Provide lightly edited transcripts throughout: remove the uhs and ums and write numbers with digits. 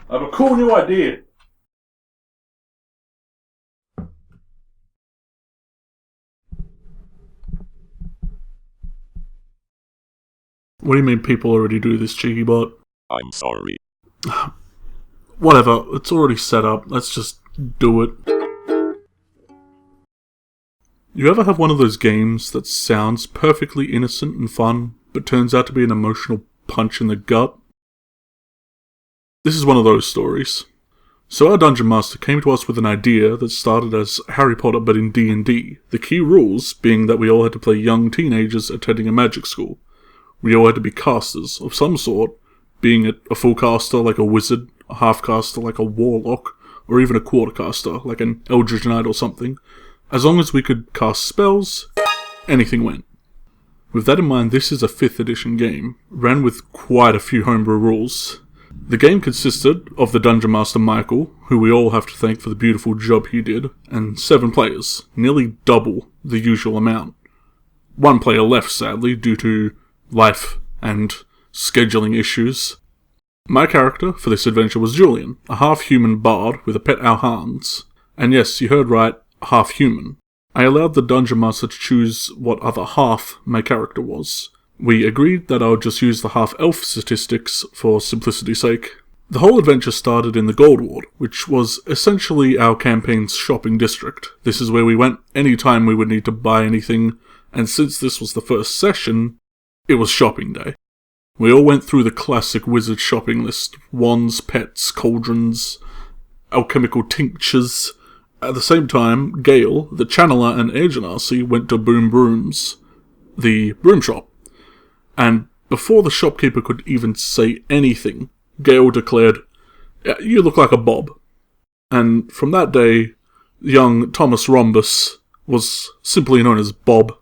I have a cool new idea. What do you mean people already do this, Cheeky bot? I'm sorry. Whatever, it's already set up. Let's just do it. You ever have one of those games that sounds perfectly innocent and fun, but turns out to be an emotional punch in the gut? This is one of those stories. So our Dungeon Master came to us with an idea that started as Harry Potter but in D&D, the key rules being that we all had to play young teenagers attending a magic school. We all had to be casters of some sort, being it a full caster like a wizard, a half caster like a warlock, or even a quarter caster like an Eldritch Knight or something. As long as we could cast spells, anything went. With that in mind, this is a 5th edition game, ran with quite a few homebrew rules. The game consisted of the Dungeon Master Michael, who we all have to thank for the beautiful job he did, and 7 players, nearly double the usual amount. 1 player left, sadly, due to life and scheduling issues. My character for this adventure was Julian, a half-human bard with a pet Alhans. And yes, you heard right, half-human. I allowed the Dungeon Master to choose what other half my character was. We agreed that I would just use the half-elf statistics for simplicity's sake. The whole adventure started in the Gold Ward, which was essentially our campaign's shopping district. This is where we went any time we would need to buy anything, and since this was the first session, it was shopping day. We all went through the classic wizard shopping list: wands, pets, cauldrons, alchemical tinctures. At the same time, Gale, the channeler and air genasi, went to Boom Brooms, the broom shop. And before the shopkeeper could even say anything, Gale declared, "You look like a bob." And from that day, young Thomas Rhombus was simply known as Bob.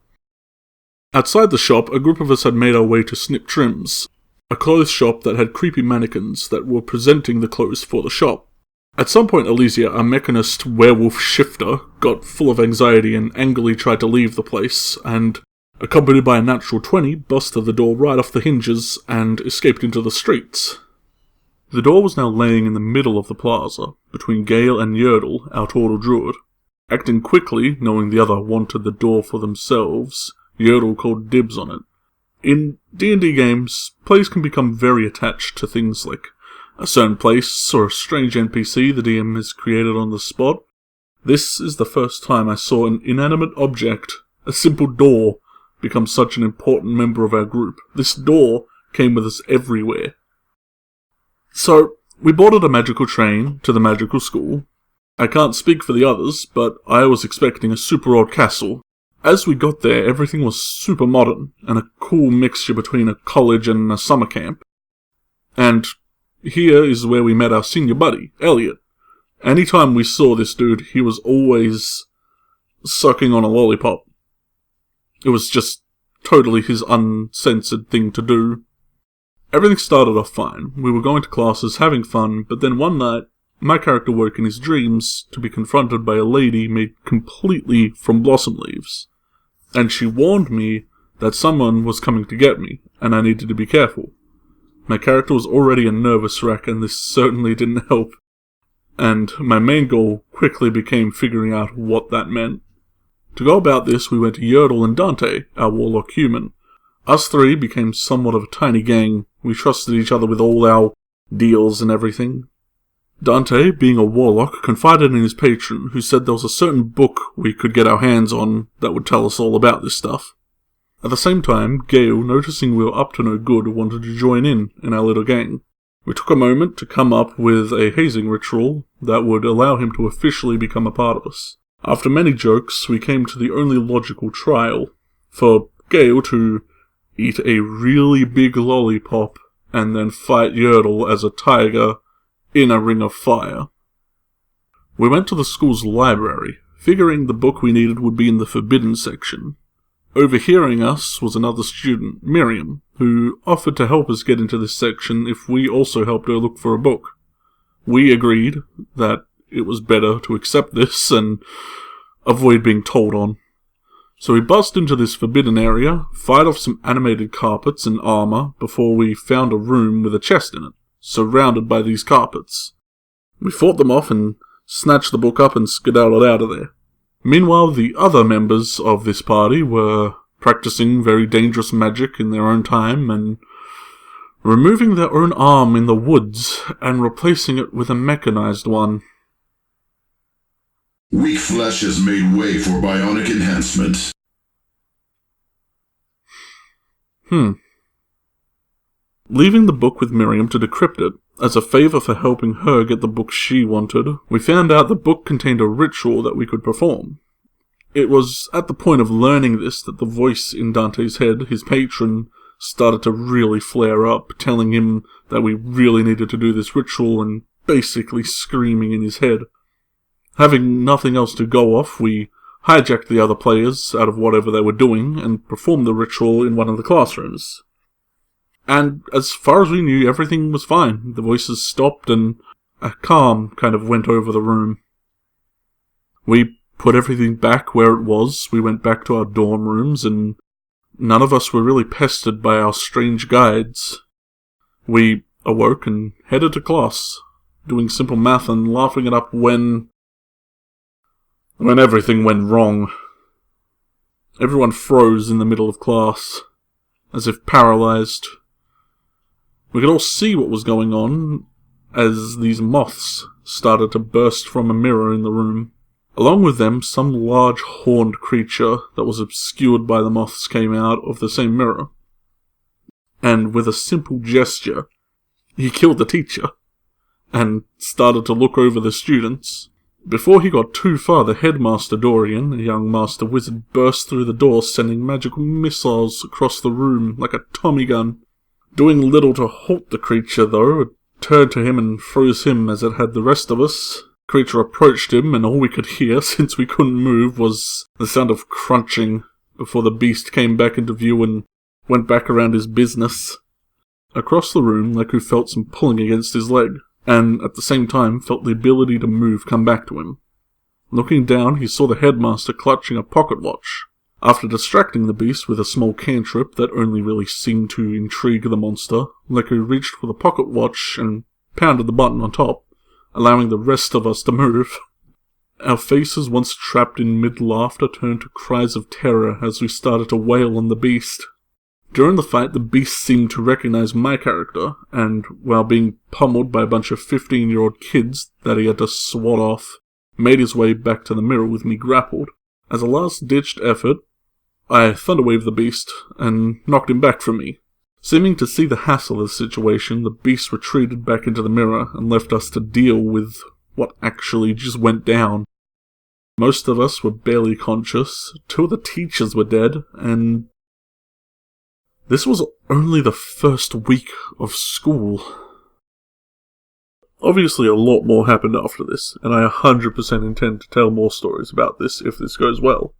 Outside the shop, a group of us had made our way to Snip Trims, a clothes shop that had creepy mannequins that were presenting the clothes for the shop. At some point, Elysia, a mechanist werewolf shifter, got full of anxiety and angrily tried to leave the place, and, accompanied by a natural 20, busted the door right off the hinges and escaped into the streets. The door was now laying in the middle of the plaza, between Gale and Yerdle, our turtle druid. Acting quickly, knowing the other wanted the door for themselves, Yerdle called dibs on it. In D&D games, players can become very attached to things like a certain place or a strange NPC the DM has created on the spot. This is the first time I saw an inanimate object, a simple door, become such an important member of our group. This door came with us everywhere. So, we boarded a magical train to the magical school. I can't speak for the others, but I was expecting a super old castle. As we got there, everything was super modern, and a cool mixture between a college and a summer camp. And here is where we met our senior buddy, Elliot. Anytime we saw this dude, he was always sucking on a lollipop. It was just totally his uncensored thing to do. Everything started off fine. We were going to classes, having fun, but then one night, my character woke in his dreams to be confronted by a lady made completely from blossom leaves. And she warned me that someone was coming to get me, and I needed to be careful. My character was already a nervous wreck, and this certainly didn't help. And my main goal quickly became figuring out what that meant. To go about this, we went to Yerdle and Dante, our warlock human. Us 3 became somewhat of a tiny gang. We trusted each other with all our deals and everything. Dante, being a warlock, confided in his patron, who said there was a certain book we could get our hands on that would tell us all about this stuff. At the same time, Gale, noticing we were up to no good, wanted to join in our little gang. We took a moment to come up with a hazing ritual that would allow him to officially become a part of us. After many jokes, we came to the only logical trial, for Gale to eat a really big lollipop and then fight Yerdle as a tiger in a ring of fire. We went to the school's library, figuring the book we needed would be in the forbidden section. Overhearing us was another student, Miriam, who offered to help us get into this section if we also helped her look for a book. We agreed that it was better to accept this and avoid being told on. So we buzzed into this forbidden area, fired off some animated carpets and armor before we found a room with a chest in it, surrounded by these carpets. We fought them off and snatched the book up and skedaddled out of there. Meanwhile, the other members of this party were practicing very dangerous magic in their own time and removing their own arm in the woods and replacing it with a mechanized one. Weak flesh has made way for bionic enhancement. Leaving the book with Miriam to decrypt it, as a favour for helping her get the book she wanted, we found out the book contained a ritual that we could perform. It was at the point of learning this that the voice in Dante's head, his patron, started to really flare up, telling him that we really needed to do this ritual and basically screaming in his head. Having nothing else to go off, we hijacked the other players out of whatever they were doing and performed the ritual in one of the classrooms. And as far as we knew, everything was fine. The voices stopped and a calm kind of went over the room. We put everything back where it was. We went back to our dorm rooms and none of us were really pestered by our strange guides. We awoke and headed to class, doing simple math and laughing it up when everything went wrong. Everyone froze in the middle of class, as if paralyzed. We could all see what was going on as these moths started to burst from a mirror in the room. Along with them, some large horned creature that was obscured by the moths came out of the same mirror. And with a simple gesture, he killed the teacher and started to look over the students. Before he got too far, the headmaster Dorian, a young master wizard, burst through the door, sending magical missiles across the room like a Tommy gun. Doing little to halt the creature, though, it turned to him and froze him as it had the rest of us. The creature approached him, and all we could hear, since we couldn't move, was the sound of crunching before the beast came back into view and went back around his business. Across the room, Leku felt some pulling against his leg, and at the same time felt the ability to move come back to him. Looking down, he saw the headmaster clutching a pocket watch. After distracting the beast with a small cantrip that only really seemed to intrigue the monster, Leku reached for the pocket watch and pounded the button on top, allowing the rest of us to move. Our faces, once trapped in mid-laughter, turned to cries of terror as we started to wail on the beast. During the fight, the beast seemed to recognize my character, and while being pummeled by a bunch of 15-year-old kids that he had to swat off, made his way back to the mirror with me grappled. As a last-ditched effort, I thunderwaved the beast and knocked him back from me. Seeming to see the hassle of the situation, the beast retreated back into the mirror and left us to deal with what actually just went down. Most of us were barely conscious, 2 of the teachers were dead, and this was only the first week of school. Obviously a lot more happened after this, and I 100% intend to tell more stories about this if this goes well.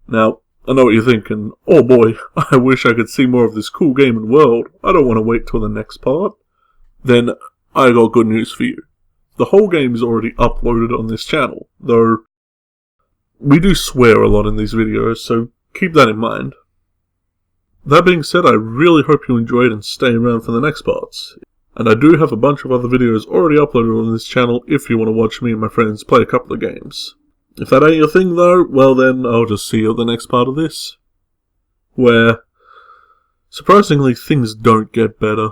Now, I know what you're thinking, oh boy, I wish I could see more of this cool game and world, I don't want to wait till the next part. Then, I got good news for you. The whole game is already uploaded on this channel, though we do swear a lot in these videos, so keep that in mind. That being said, I really hope you enjoyed and stay around for the next parts. And I do have a bunch of other videos already uploaded on this channel if you want to watch me and my friends play a couple of games. If that ain't your thing though, well then I'll just see you at the next part of this. Where, surprisingly, things don't get better.